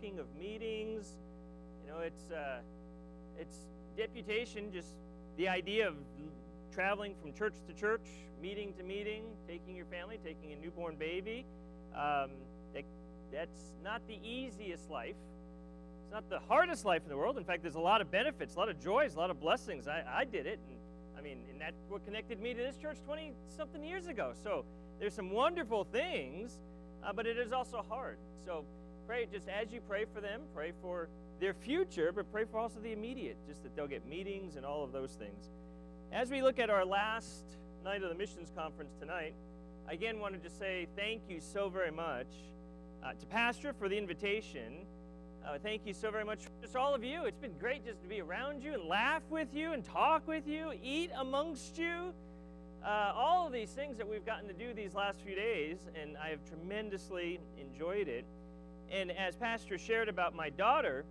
booking of meetings. You know, it's deputation, just the idea of traveling from church to church, meeting to meeting, taking your family, taking a newborn baby. That's not the easiest life. It's not the hardest life in the world. In fact, there's a lot of benefits, a lot of joys, a lot of blessings. I did it, and that's what connected me to this church 20-something years ago. So there's some wonderful things, but it is also hard. So pray, just as you pray for them, pray for their future, but pray for also the immediate, just that they'll get meetings and all of those things. As we look at our last night of the missions conference tonight, I again wanted to say thank you so very much to Pastor for the invitation. Thank you so very much for just all of you. It's been great just to be around you and laugh with you and talk with you, eat amongst you. All of these things that we've gotten to do these last few days, and I have tremendously enjoyed it. And as Pastor shared about my daughter,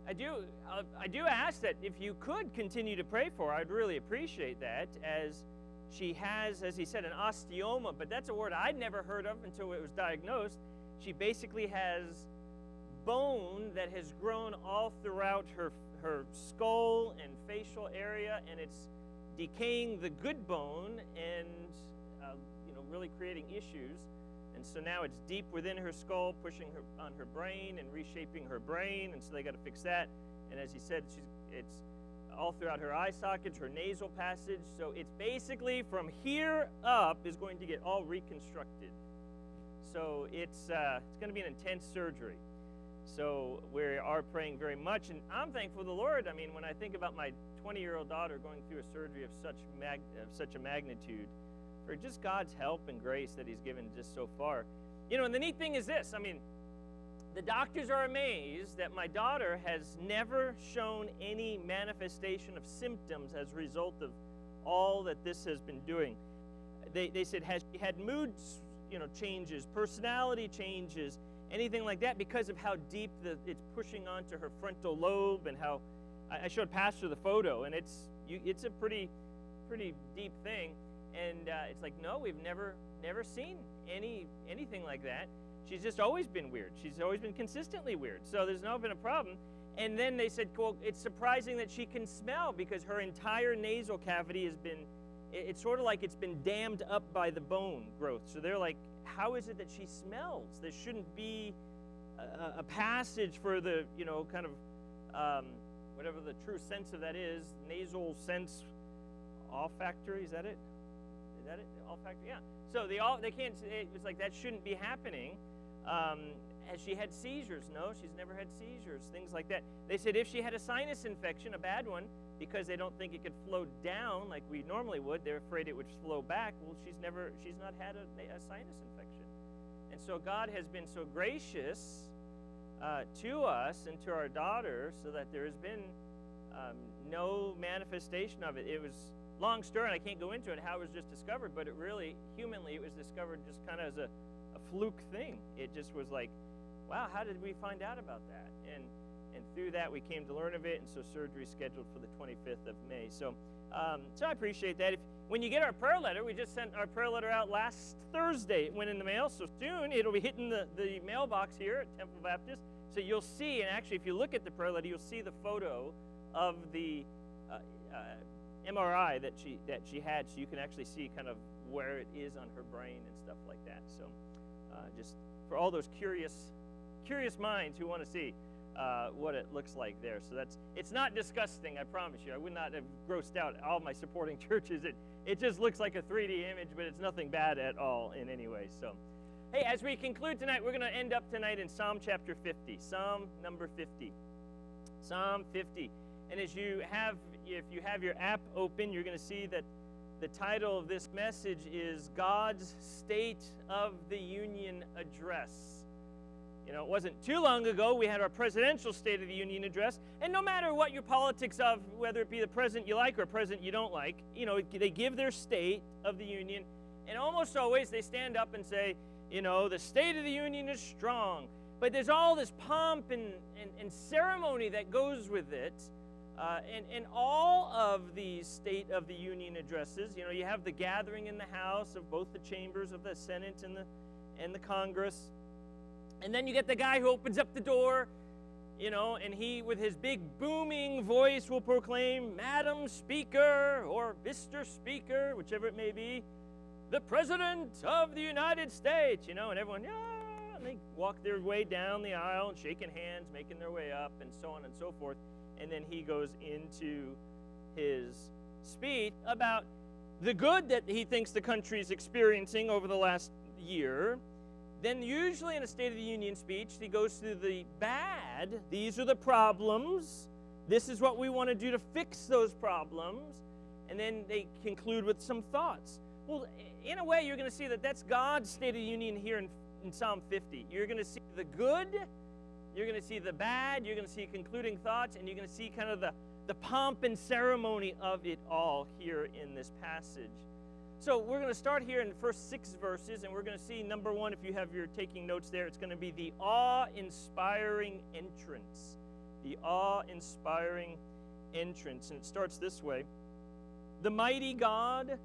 I do ask that if you could continue to pray for her, I'd really appreciate that, as she has, as he said, an osteoma, but that's a word I'd never heard of until it was diagnosed. She basically has bone that has grown all throughout her skull and facial area, and it's decaying the good bone and really creating issues. And so now it's deep within her skull, pushing her on her brain and reshaping her brain, and so they got to fix that. And as he said, it's all throughout her eye sockets, her nasal passage. So it's basically from here up is going to get all reconstructed. So it's going to be an intense surgery. So we are praying very much, and I'm thankful to the Lord. I mean, when I think about my 20-year-old daughter going through a surgery of such a magnitude, for just God's help and grace that he's given just so far. You know, and the neat thing is this. I mean, the doctors are amazed that my daughter has never shown any manifestation of symptoms as a result of all that this has been doing. They said, has she had mood changes, personality changes, anything like that, because of how deep it's pushing onto her frontal lobe, and how I showed Pastor the photo, and it's a pretty deep thing. And it's like, no, we've never seen anything like that. She's just always been weird. She's always been consistently weird. So there's never been a problem. And then they said, well, it's surprising that she can smell, because her entire nasal cavity has been, it's sort of like it's been dammed up by the bone growth. So they're like, how is it that she smells? There shouldn't be a passage for the, kind of, whatever the true sense of that is, nasal sense olfactory, is that it? Is that it? Olfactory? Yeah. So they can't, it was like that shouldn't be happening. Has she had seizures? No, she's never had seizures, things like that. They said if she had a sinus infection, a bad one, because they don't think it could flow down like we normally would, they're afraid it would flow back. Well, she's not had a sinus infection. And so God has been so gracious to us and to our daughter, so that there has been no manifestation of it. It was long story, and I can't go into it, how it was just discovered, but it really, humanly, it was discovered just kind of as a fluke thing. It just was like, wow, how did we find out about that? And through that, we came to learn of it, and so surgery is scheduled for the 25th of May. So I appreciate that. When you get our prayer letter, we just sent our prayer letter out last Thursday. It went in the mail, so soon it'll be hitting the mailbox here at Temple Baptist. So you'll see, and actually, if you look at the prayer letter, you'll see the photo of the MRI that she had, so you can actually see kind of where it is on her brain and stuff like that. So just for all those curious minds who want to see what it looks like there. So it's not disgusting, I promise you. I would not have grossed out all my supporting churches. It just looks like a 3D image, but it's nothing bad at all in any way. So hey, as we conclude tonight, we're going to end up tonight in Psalm chapter 50, Psalm number 50. Psalm 50. And if you have your app open, you're going to see that the title of this message is God's State of the Union Address. You know, it wasn't too long ago we had our presidential State of the Union address, and no matter what your politics of, whether it be the president you like or a president you don't like, they give their State of the Union, and almost always they stand up and say, the State of the Union is strong. But there's all this pomp and ceremony that goes with it. And all of these State of the Union addresses, you have the gathering in the House of both the chambers of the Senate and the Congress. And then you get the guy who opens up the door, and he, with his big booming voice, will proclaim, Madam Speaker, or Mr. Speaker, whichever it may be, the President of the United States, and everyone, and they walk their way down the aisle and shaking hands, making their way up, and so on and so forth. And then he goes into his speech about the good that he thinks the country is experiencing over the last year. Then usually in a State of the Union speech, he goes through the bad. These are the problems. This is what we want to do to fix those problems. And then they conclude with some thoughts. Well, in a way, you're going to see that that's God's State of the Union here in Psalm 50. You're going to see the good, you're going to see the bad, you're going to see concluding thoughts, and you're going to see kind of the pomp and ceremony of it all here in this passage. So we're going to start here in the first 6 verses, and we're going to see, number 1, if you have your taking notes there, it's going to be the awe-inspiring entrance. The awe-inspiring entrance. And it starts this way. The mighty God,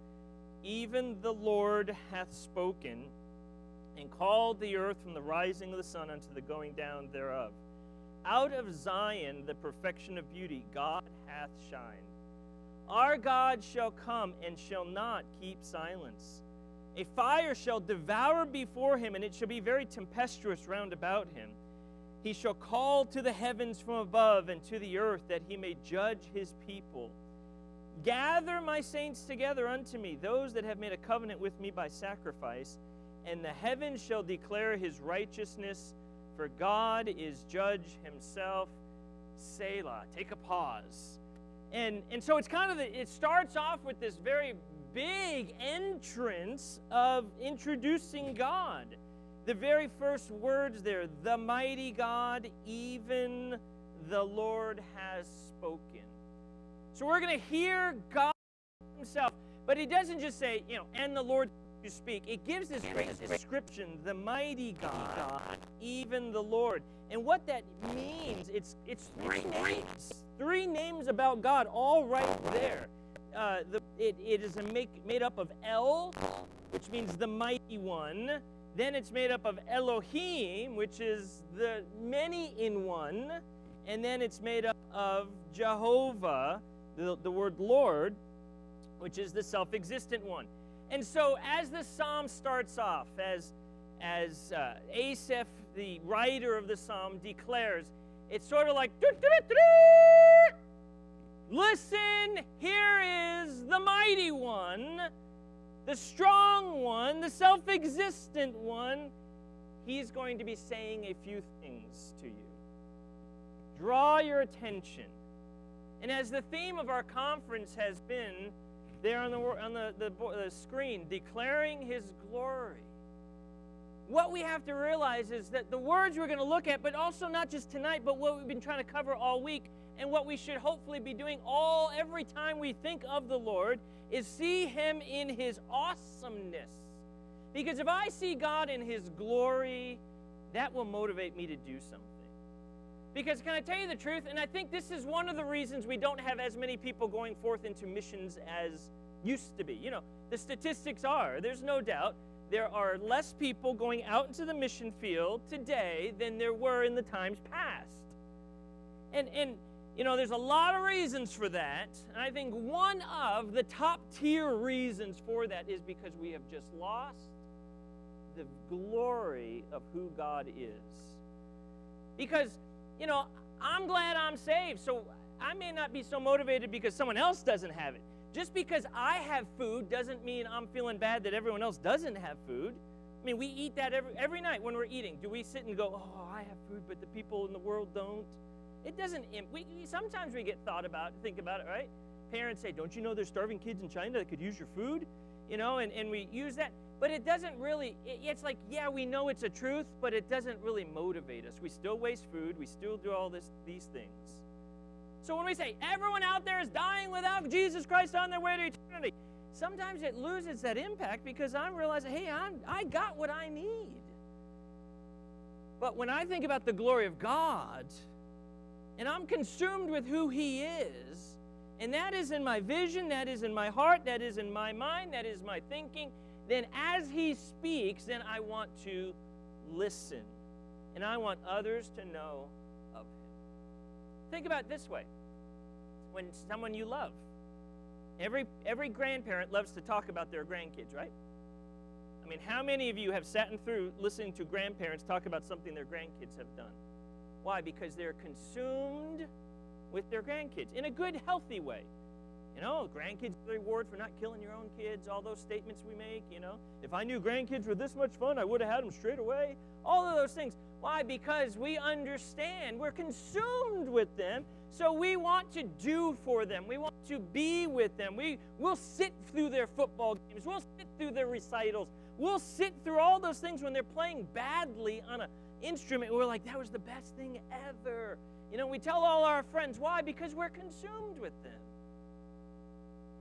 even the Lord, hath spoken, and called the earth from the rising of the sun unto the going down thereof. Out of Zion, the perfection of beauty, God hath shined. Our God shall come and shall not keep silence. A fire shall devour before him, and it shall be very tempestuous round about him. He shall call to the heavens from above and to the earth, that he may judge his people. Gather my saints together unto me, those that have made a covenant with me by sacrifice, and the heavens shall declare his righteousness, for God is judge himself. Selah. Take a pause. And so it's kind of it starts off with this very big entrance of introducing God. The very first words there, the mighty God, even the Lord has spoken. So we're going to hear God himself, but he doesn't just say, and the Lord to speak. It gives this great description, the mighty God, even the Lord. And what that means, it's 3 names. 3 names about God, all right there. It is made up of El, which means the mighty one. Then it's made up of Elohim, which is the many in one. And then it's made up of Jehovah, the word Lord, which is the self-existent one. And so as the psalm starts off, as Asaph, the writer of the psalm, declares, it's sort of like, listen, here is the mighty one, the strong one, the self-existent one. He's going to be saying a few things to you. Draw your attention. And as the theme of our conference has been there on the screen, declaring his glory, what we have to realize is that the words we're going to look at, but also not just tonight, but what we've been trying to cover all week, and what we should hopefully be doing every time we think of the Lord, is see him in his awesomeness. Because if I see God in his glory, that will motivate me to do something. Because can I tell you the truth? And I think this is one of the reasons we don't have as many people going forth into missions as used to be. The statistics are, there's no doubt, there are less people going out into the mission field today than there were in the times past. And there's a lot of reasons for that. And I think one of the top tier reasons for that is because we have just lost the glory of who God is. Because, I'm glad I'm saved, so I may not be so motivated because someone else doesn't have it. Just because I have food doesn't mean I'm feeling bad that everyone else doesn't have food. I mean, we eat that every night when we're eating. Do we sit and go, oh, I have food, but the people in the world don't? It doesn't. Sometimes we think about it, right? Parents say, don't you know there's starving kids in China that could use your food? And we use that. But it doesn't really, it's like, yeah, we know it's a truth, but it doesn't really motivate us. We still waste food. We still do all these things. So when we say, everyone out there is dying without Jesus Christ on their way to eternity, sometimes it loses that impact because I'm realizing, hey, I got what I need. But when I think about the glory of God, and I'm consumed with who he is, and that is in my vision, that is in my heart, that is in my mind, that is my thinking, then as he speaks, then I want to listen. and I want others to know of him. Think about it this way. When someone you love, every grandparent loves to talk about their grandkids, right? I mean, how many of you have sat through listening to grandparents talk about something their grandkids have done? Why? Because they're consumed with their grandkids in a good, healthy way. You know, grandkids are the reward for not killing your own kids, all those statements we make, you know. If I knew grandkids were this much fun, I would have had them straight away. All of those things. Why? Because we understand. We're consumed with them, so we want to do for them. We want to be with them. We'll sit through their football games. We'll sit through their recitals. We'll sit through all those things when they're playing badly on an instrument. We're like, that was the best thing ever. You know, we tell all our friends. Why? Because we're consumed with them.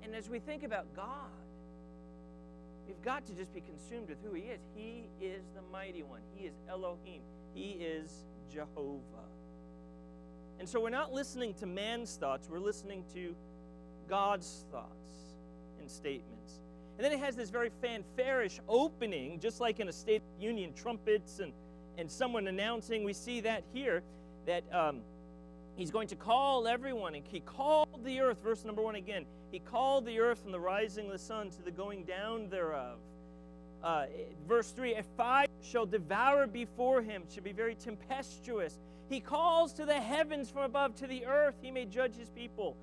And as we think about God, we've got to just be consumed with who he is. He is the mighty one. He is Elohim. He is Jehovah. And so we're not listening to man's thoughts. We're listening to God's thoughts and statements. And then it has this very fanfarish opening, just like in a State of the Union, trumpets and someone announcing. We see that here, that he's going to call everyone. And he called the earth, verse number 1 again. He called the earth from the rising of the sun to the going down thereof. Verse 3, a fire shall devour before him, shall be very tempestuous. He calls to the heavens from above, to the earth he may judge his people.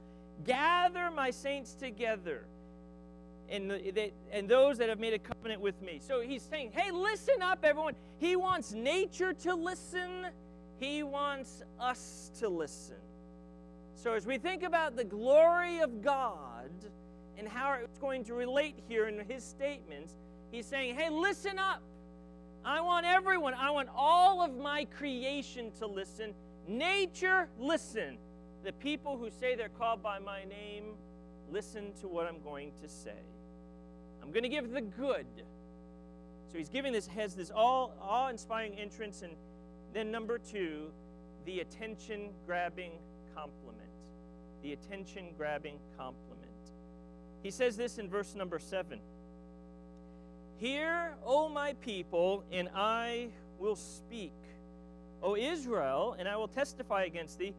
Gather my saints together, and those that have made a covenant with me. So he's saying, hey, listen up, everyone. He wants nature to listen. He wants us to listen. So as we think about the glory of God and how it's going to relate here in his statements, he's saying, hey, listen up. I want everyone, I want all of my creation to listen. Nature, listen. The people who say they're called by my name, listen to what I'm going to say. I'm going to give the good. So he's giving this, has this awe-inspiring entrance, and then number 2, the attention-grabbing compliment. The attention-grabbing compliment. He says this in verse number 7. Hear, O my people, and I will speak. O Israel, and I will testify against thee.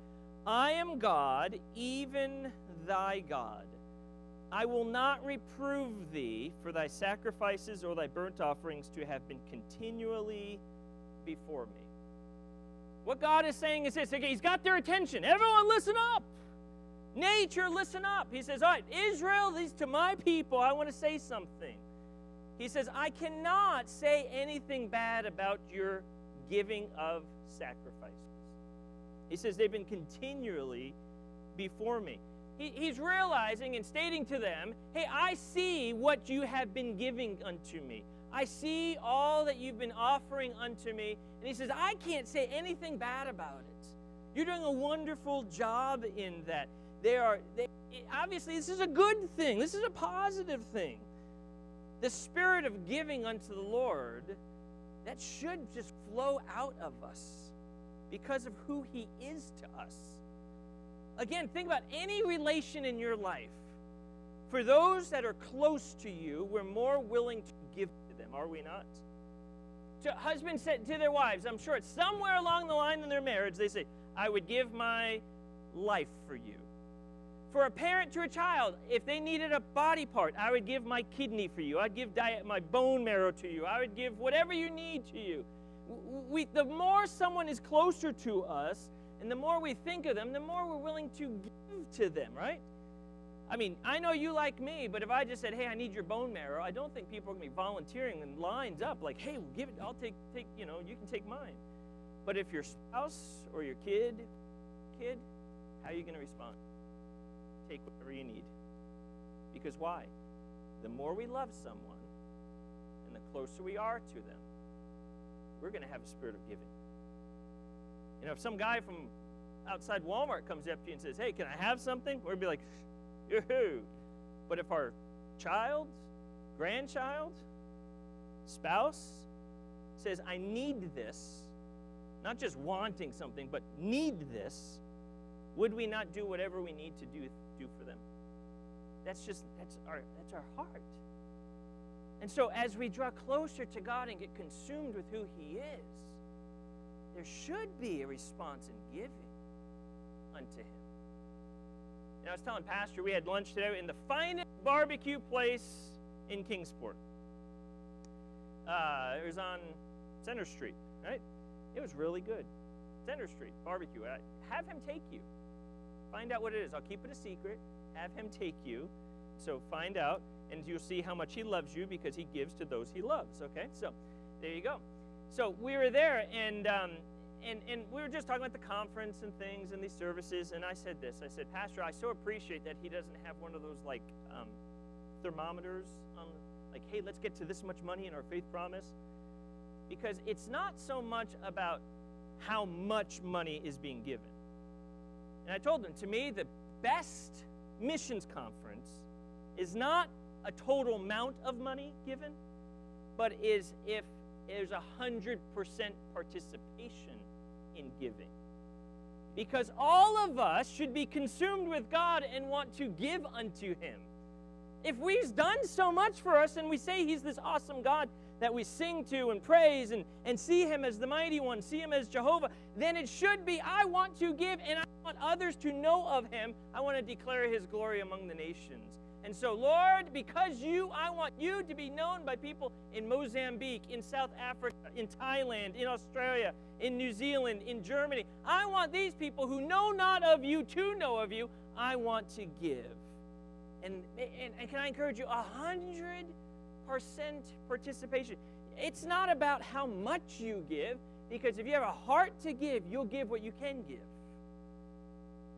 I am God, even thy God. I will not reprove thee for thy sacrifices or thy burnt offerings to have been continually before me. What God is saying is this. Okay, he's got their attention. Everyone listen up. Nature, listen up. He says, all right, Israel, these to my people, I want to say something. He says, I cannot say anything bad about your giving of sacrifices. He says, they've been continually before me. He's realizing and stating to them, hey, I see what you have been giving unto me. I see all that you've been offering unto me. And he says, I can't say anything bad about it. You're doing a wonderful job in that. Obviously, this is a good thing. This is a positive thing. The spirit of giving unto the Lord, that should just flow out of us because of who he is to us. Again, think about any relation in your life. For those that are close to you, we're more willing to give to them, are we not? Husbands said to their wives, I'm sure it's somewhere along the line in their marriage, they say, I would give my life for you. For a parent to a child, if they needed a body part, I would give my kidney for you. I'd give my bone marrow to you. I would give whatever you need to you. The more someone is closer to us, and the more we think of them, the more we're willing to give to them, right? I mean, I know you like me, but if I just said, hey, I need your bone marrow, I don't think people are going to be volunteering in lines up like, hey, well, give it, I'll take, you can take mine. But if your spouse or your kid, how are you going to respond? Take whatever you need. Because why? The more we love someone and the closer we are to them, we're going to have a spirit of giving. You know, if some guy from outside Walmart comes up to you and says, hey, can I have something? We'll be like, yoo-hoo. But if our child, grandchild, spouse says, I need this, not just wanting something, but need this, would we not do whatever we need to do for them? That's our heart. And so as we draw closer to God and get consumed with who he is, there should be a response in giving unto him. And I was telling Pastor, we had lunch today in the finest barbecue place in Kingsport. It was on Center Street, right? It was really good. Center Street barbecue. Have him take you. Find out what it is. I'll keep it a secret. Have him take you. So find out, and you'll see how much he loves you because he gives to those he loves. Okay, so there you go. So we were there, and we were just talking about the conference and things and these services, and I said this. I said, Pastor, I so appreciate that he doesn't have one of those like thermometers on, like, hey, let's get to this much money in our faith promise, because it's not so much about how much money is being given. And I told him, to me, the best missions conference is not a total amount of money given, but is if there's 100% participation in giving. Because all of us should be consumed with God and want to give unto him. If he's done so much for us and we say he's this awesome God that we sing to and praise and see him as the mighty one, see him as Jehovah, then it should be, I want to give and I want others to know of him. I want to declare his glory among the nations. And so, Lord, because I want you to be known by people in Mozambique, in South Africa, in Thailand, in Australia, in New Zealand, in Germany. I want these people who know not of you to know of you. I want to give. And can I encourage you, 100% participation. It's not about how much you give, because if you have a heart to give, you'll give what you can give.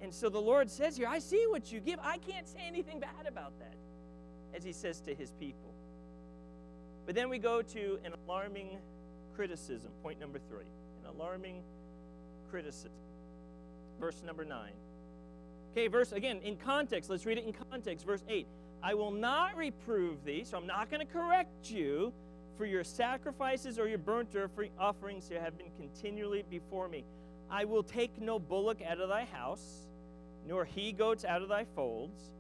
And so the Lord says here, I see what you give. I can't say anything bad about that, as he says to his people. But then we go to an alarming criticism, point number 3. An alarming criticism. Verse number 9. Okay, verse, again, in context. Let's read it in context. Verse 8. I will not reprove thee, so I'm not going to correct you for your sacrifices or your burnt offerings that have been continually before me. I will take no bullock out of thy house, nor he-goats out of thy folds,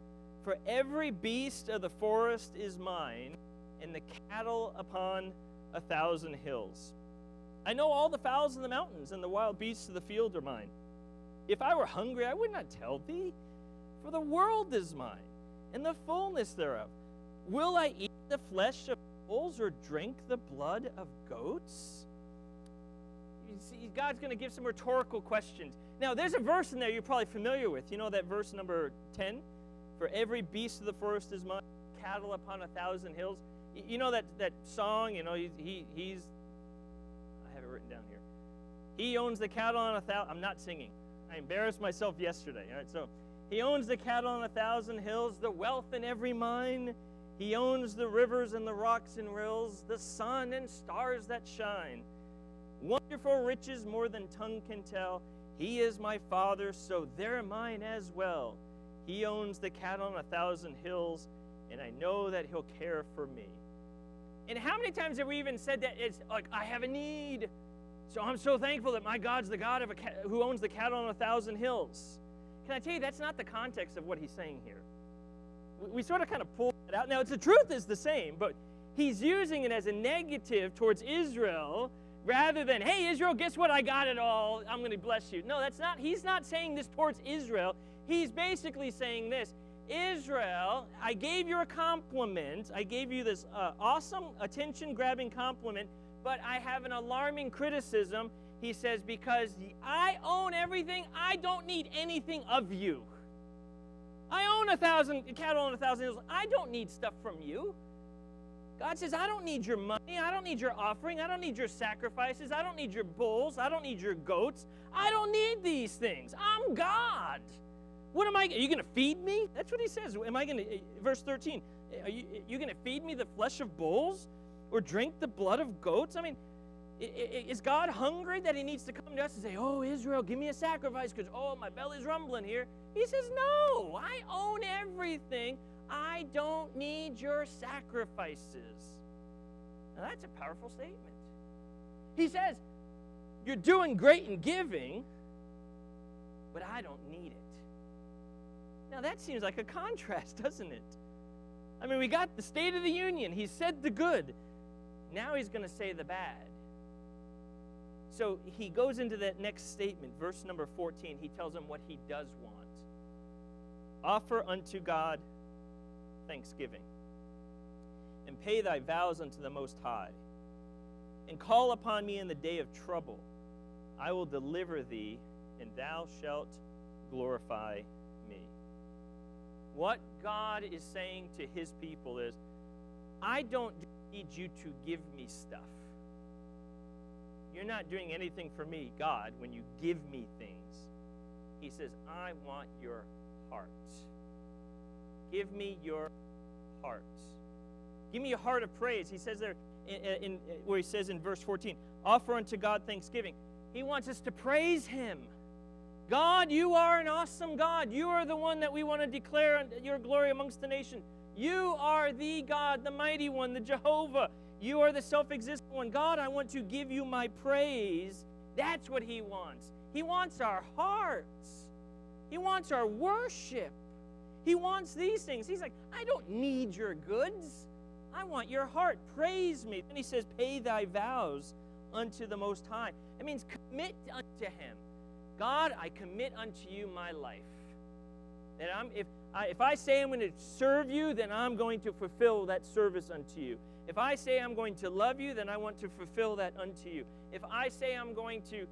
for every beast of the forest is mine, and the cattle upon 1,000 hills. I know all the fowls of the mountains, and the wild beasts of the field are mine. If I were hungry, I would not tell thee, for the world is mine, and the fullness thereof. Will I eat the flesh of bulls, or drink the blood of goats? You see, God's going to give some rhetorical questions. Now, there's a verse in there you're probably familiar with. You know that verse number 10? For every beast of the forest is mine, cattle upon 1,000 hills. You know that song, you know, he's I have it written down here. He owns the cattle on 1,000. I'm not singing. I embarrassed myself yesterday. All right, so he owns the cattle on 1,000 hills, the wealth in every mine. He owns the rivers and the rocks and rills, the sun and stars that shine. Wonderful riches more than tongue can tell. He is my father, so they're mine as well. He owns the cattle on 1,000 hills, and I know that he'll care for me. And how many times have we even said that? It's like, I have a need, so I'm so thankful that my God's the God who owns the cattle on 1,000 hills. Can I tell you, that's not the context of what he's saying here. We sort of kind of pull that out. Now, the truth is the same, but he's using it as a negative towards Israel, rather than, hey, Israel, guess what? I got it all. I'm going to bless you. No, that's not. He's not saying this towards Israel. He's basically saying this. Israel, I gave you a compliment. I gave you this awesome, attention-grabbing compliment, but I have an alarming criticism. He says, because I own everything, I don't need anything of you. I own 1,000 cattle on 1,000 hills. I don't need stuff from you. God says, I don't need your money. I don't need your offering. I don't need your sacrifices. I don't need your bulls. I don't need your goats. I don't need these things. I'm God. What am I? Are you going to feed me? That's what he says. Am I going to, verse 13, are you going to feed me the flesh of bulls or drink the blood of goats? I mean, is God hungry that he needs to come to us and say, oh, Israel, give me a sacrifice because, oh, my belly's rumbling here? He says, no, I own everything. I don't need your sacrifices. Now, that's a powerful statement. He says, you're doing great in giving, but I don't need it. Now, that seems like a contrast, doesn't it? I mean, we got the State of the Union. He said the good. Now he's going to say the bad. so he goes into that next statement, verse number 14. He tells them what he does want. Offer unto God thanksgiving, and pay thy vows unto the Most High, and call upon me in the day of trouble. I will deliver thee, and thou shalt glorify me. What God is saying to his people is, I don't need you to give me stuff. You're not doing anything for me, God, when you give me things. He says, I want your heart. Give me your heart. Give me a heart of praise. He says there, where he says in verse 14, offer unto God thanksgiving. He wants us to praise him. God, you are an awesome God. You are the one that we want to declare your glory amongst the nation. You are the God, the mighty one, the Jehovah. You are the self-existent one. God, I want to give you my praise. That's what he wants. He wants our hearts. He wants our worship. He wants these things. He's like, I don't need your goods. I want your heart. Praise me. And he says, pay thy vows unto the Most High. It means commit unto him. God, I commit unto you my life. That if I say I'm going to serve you, then I'm going to fulfill that service unto you. If I say I'm going to love you, then I want to fulfill that unto you. If I say I'm going to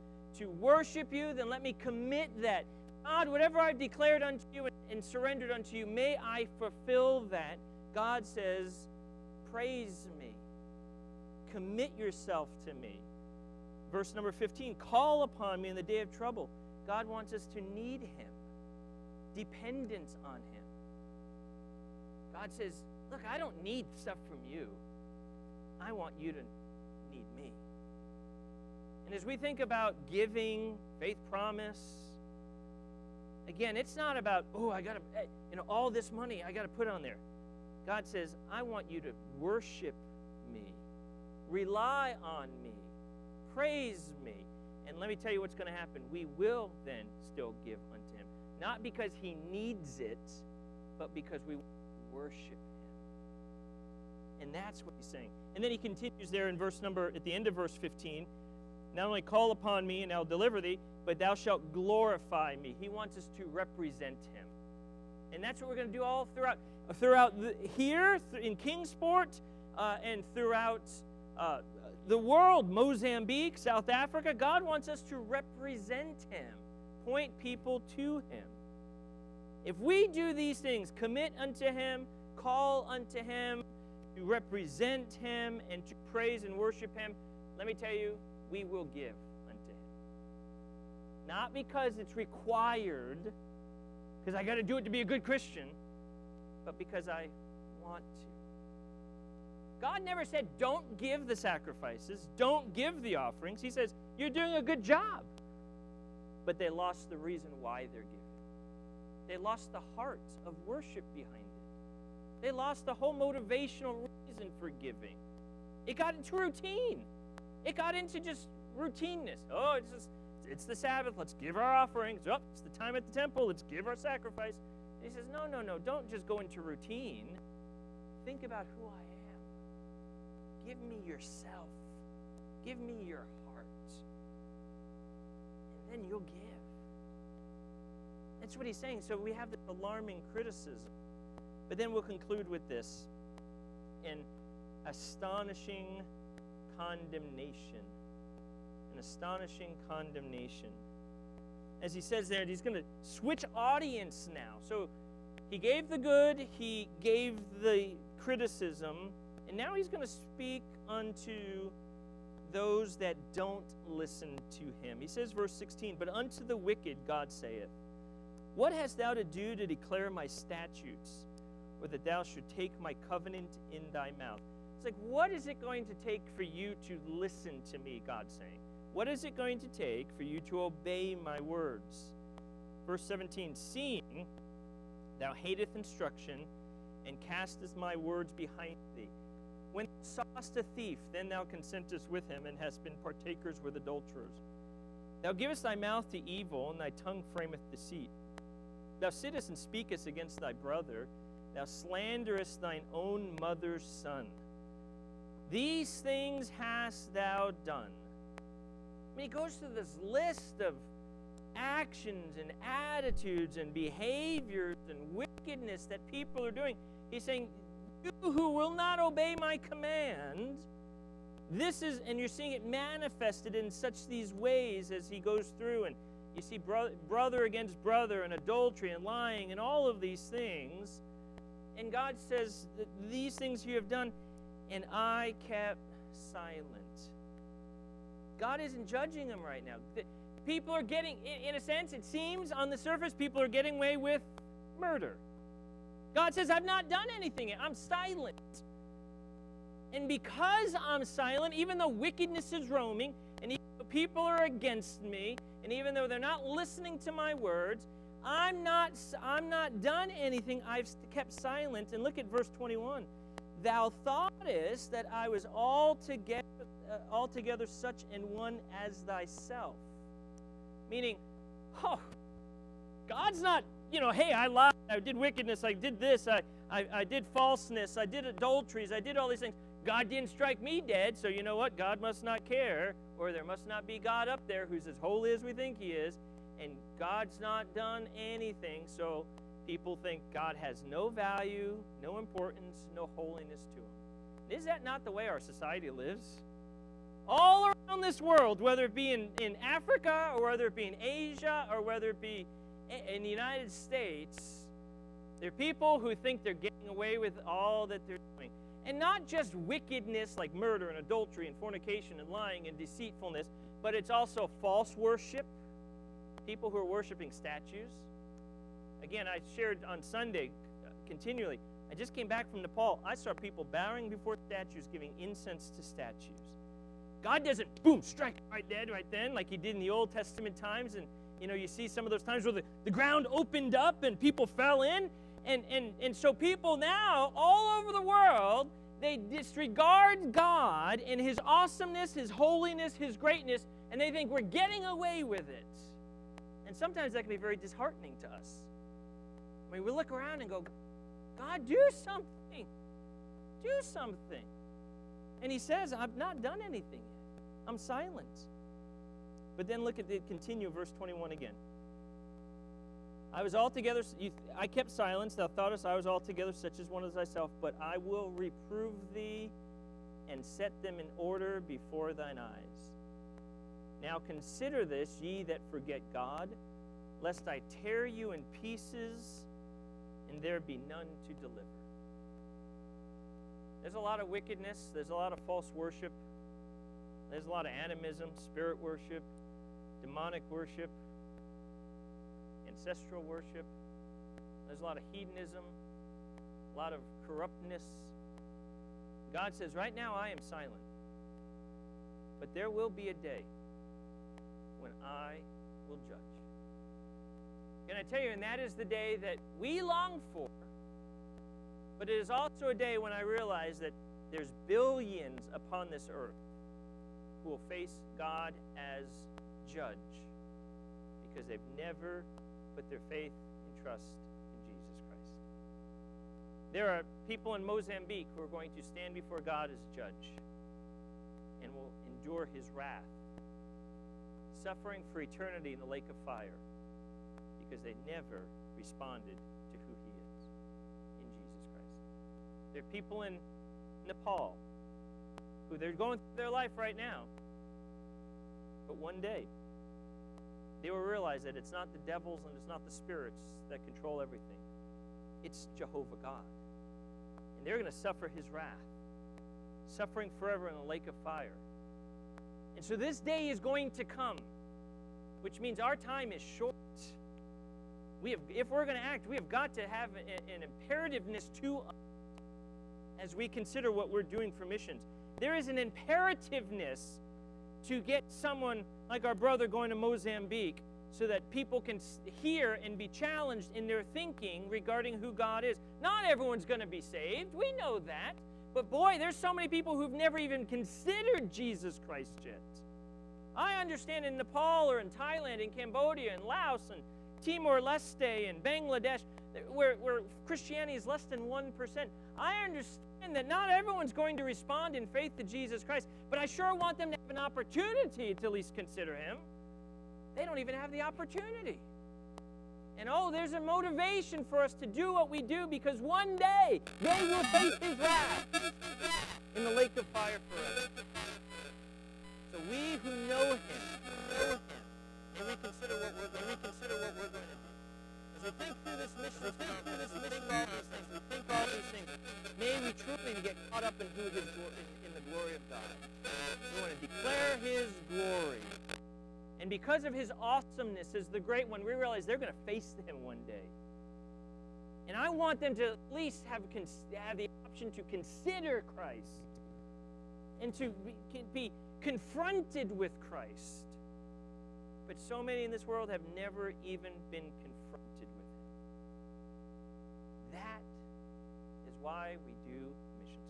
worship you, then let me commit that. God, whatever I've declared unto you and surrendered unto you, may I fulfill that. God says, praise me. Commit yourself to me. Verse number 15, call upon me in the day of trouble. God wants us to need him. Dependence on him. God says, look, I don't need stuff from you. I want you to need me. And as we think about giving, faith promise, again, it's not about, oh, I got to, all this money I got to put on there. God says, I want you to worship me, rely on me, praise me. And let me tell you what's going to happen. We will then still give unto him. Not because he needs it, but because we worship him. And that's what he's saying. And then he continues there in at the end of verse 15, not only call upon me and I'll deliver thee, but thou shalt glorify me. He wants us to represent him. And that's what we're going to do all throughout here in Kingsport and throughout the world, Mozambique, South Africa. God wants us to represent him, point people to him. If we do these things, commit unto him, call unto him, to represent him, and to praise and worship him, let me tell you, we will give unto him. Not because it's required, because I got to do it to be a good Christian, but because I want to. God never said, don't give the sacrifices, don't give the offerings. He says, you're doing a good job. But they lost the reason why they're giving. They lost the heart of worship behind it. They lost the whole motivational reason for giving. It got into routine. It got into just routineness. Oh, it's the Sabbath. Let's give our offerings. Oh, it's the time at the temple. Let's give our sacrifice. And he says, no. Don't just go into routine. Think about who I am. Give me yourself. Give me your heart. And then you'll give. That's what he's saying. So we have this alarming criticism. But then we'll conclude with this. An astonishing condemnation. An astonishing condemnation. As he says there, he's going to switch audience now. So he gave the good, he gave the criticism, and now he's going to speak unto those that don't listen to him. He says, verse 16, but unto the wicked God saith, what hast thou to do to declare my statutes, or that thou should take my covenant in thy mouth? It's like, what is it going to take for you to listen to me, God's saying? What is it going to take for you to obey my words? Verse 17, seeing thou hateth instruction, and castest my words behind thee. When thou sawest a thief, then thou consentest with him, and hast been partakers with adulterers. Thou givest thy mouth to evil, and thy tongue frameth deceit. Thou sittest and speakest against thy brother. Thou slanderest thine own mother's son. These things hast thou done, I mean, he goes through this list of actions and attitudes and behaviors and wickedness that people are doing. He's saying, you who will not obey my command, this is, and you're seeing it manifested in such these ways as he goes through, and you see brother against brother and adultery and lying and all of these things. And God says that these things you have done, and I kept silent. God isn't judging them right now. People are getting, in a sense, it seems on the surface, people are getting away with murder. God says, I've not done anything. I'm silent. And because I'm silent, even though wickedness is roaming, and even though people are against me, and even though they're not listening to my words, I'm not done anything. I've kept silent. And look at verse 21. Thou thoughtest that I was altogether such an one as thyself. Meaning, God's not, hey, I lied, I did wickedness, I did this, I did falseness, I did adulteries, I did all these things. God didn't strike me dead, so you know what? God must not care, or there must not be God up there who's as holy as we think he is, and God's not done anything, so people think God has no value, no importance, no holiness to him. Is that not the way our society lives? All around this world, whether it be in Africa, or whether it be in Asia, or whether it be in the United States, there are people who think they're getting away with all that they're doing. And not just wickedness like murder and adultery and fornication and lying and deceitfulness, but it's also false worship, people who are worshiping statues. Again, I shared on Sunday continually, I just came back from Nepal. I saw people bowing before statues, giving incense to statues. God doesn't, boom, strike right dead right then, like he did in the Old Testament times. And, you see some of those times where the ground opened up and people fell in. And so people now, all over the world, they disregard God and his awesomeness, his holiness, his greatness, and they think we're getting away with it. And sometimes that can be very disheartening to us. I mean, we look around and go, God, do something. Do something. And he says, I've not done anything yet. I'm silent. But then look at the continue, verse 21 again. I kept silence. Thou thoughtest I was altogether such as one as thyself, but I will reprove thee and set them in order before thine eyes. Now consider this, ye that forget God, lest I tear you in pieces, and there be none to deliver. There's a lot of wickedness. There's a lot of false worship. There's a lot of animism, spirit worship, demonic worship, ancestral worship. There's a lot of hedonism, a lot of corruptness. God says, right now I am silent. But there will be a day when I will judge. Can I tell you, and that is the day that we long for, but it is also a day when I realize that there's billions upon this earth who will face God as judge because they've never put their faith and trust in Jesus Christ. There are people in Mozambique who are going to stand before God as judge and will endure his wrath, suffering for eternity in the lake of fire because they never responded to who he is in Jesus Christ. There are people in Nepal who they're going through their life right now, but one day they will realize that it's not the devils and it's not the spirits that control everything. It's Jehovah God. And they're going to suffer his wrath, suffering forever in the lake of fire. And so this day is going to come, which means our time is short. If we're going to act, we have got to have an imperativeness to us as we consider what we're doing for missions. There is an imperativeness to get someone like our brother going to Mozambique so that people can hear and be challenged in their thinking regarding who God is. Not everyone's going to be saved. We know that. But boy, there's so many people who've never even considered Jesus Christ yet. I understand in Nepal or in Thailand, in Cambodia, and Laos, and Timor-Leste, and Bangladesh, where Christianity is less than 1%. I understand that not everyone's going to respond in faith to Jesus Christ, but I sure want them to have an opportunity to at least consider him. They don't even have the opportunity. And there's a motivation for us to do what we do, because one day they will face his wrath in the lake of fire forever. So we who know him, and we consider what we're going to do. As we think through this mission, we think all these things, may we truly get caught up in the glory of God. We want to declare his glory. And because of his awesomeness as the great one, we realize they're going to face him one day. And I want them to at least have the option to consider Christ and to be confronted with Christ. But so many in this world have never even been confronted with him. That is why we do missions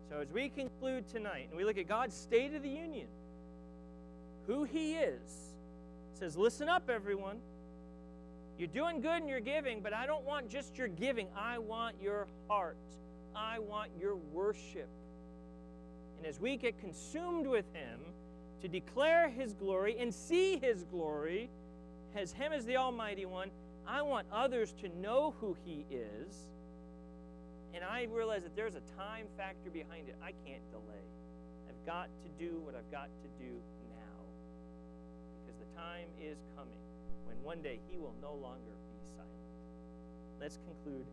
conference. So as we conclude tonight, and we look at God's state of the union, who he is, it says, listen up, everyone. You're doing good and you're giving, but I don't want just your giving. I want your heart. I want your worship. And as we get consumed with him to declare his glory and see his glory as him as the Almighty One, I want others to know who he is. And I realize that there's a time factor behind it. I can't delay. I've got to do what I've got to do now, because the time is coming when one day he will no longer be silent. Let's conclude